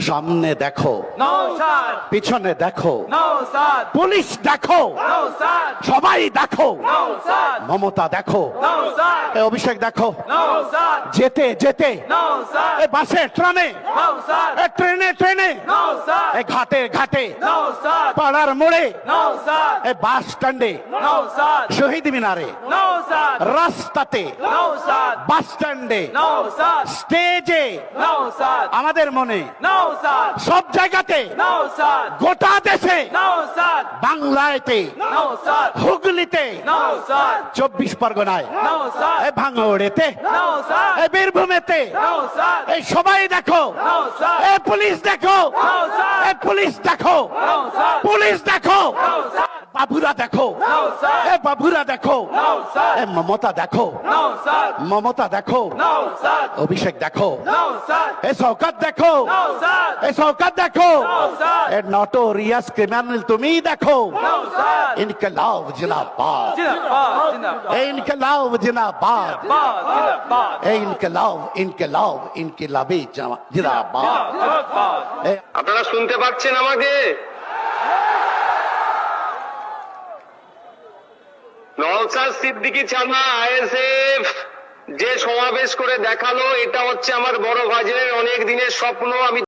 সামনে দেখো, নওশাদ পিছনে দেখো, নওশাদ পুলিশ দেখো, নওশাদ সবাই দেখো, নওশাদ মমতা দেখো, নওশাদ এ অভিষেক দেখো, নওশাদ যেতে যেতে, নওশাদ এ বাসে ট্রামে, নওশাদ এ ট্রেনে ট্রেনে, নওশাদ এ ঘাটে ঘাটে, নওশাদ পাড়ার মোড়ে, নওশাদ এ বাস স্ট্যান্ডে, নওশাদ শহীদ মিনারে, নওশাদ রাস্তাতে, নওশাদ বাস স্ট্যান্ডে, নওশাদ স্টেজে, নওশাদ আমাদের মনে, নওশাদ সব জায়গাতে, নওশাদ গোটা দেশে, নওশাদ বাংলাতে, নওশাদ হুগলিতে, নওশাদ 24 পরগনায়, নওশাদ এ ভাঙড়েতে, নওশাদ এ বীরভূমেতে, নওশাদ এই সবাই দেখো, নওশাদ এ পুলিশ দেখো, নওশাদ এ পুলিশ দেখো, নওশাদ পুলিশ দেখো, নওশাদ বাবুরা দেখো, নওশাদ এ বাবুরা দেখো, নওশাদ এ মমতা দেখো, নওশাদ মমতা দেখো, নওশাদ অভিষেক দেখো, নওশাদ এ শওকত দেখো, নওশাদ এ শওকত দেখো, নওশাদ এ নটোরিয়াস ক্রিমিনাল তুমি দেখো, নওশাদ ইনকলাব জিন্দাবাদ, জিন্দাবাদ জিন্দাবাদ এ ইনকলাব জিন্দাবাদ, জিন্দাবাদ এ ইনকলাব ইনকলাব ইনকিলাবি জিন্দাবাদ। জিন্দাবাদ এ আপনারা শুনতে পাচ্ছেন আমাকে? নওশাদ সিদ্দিকী থানা আইএসএফ যে সমাবেশ করে দেখালো, এটা হচ্ছে আমার বড় ভাইয়ের অনেক দিনের স্বপ্ন। আমি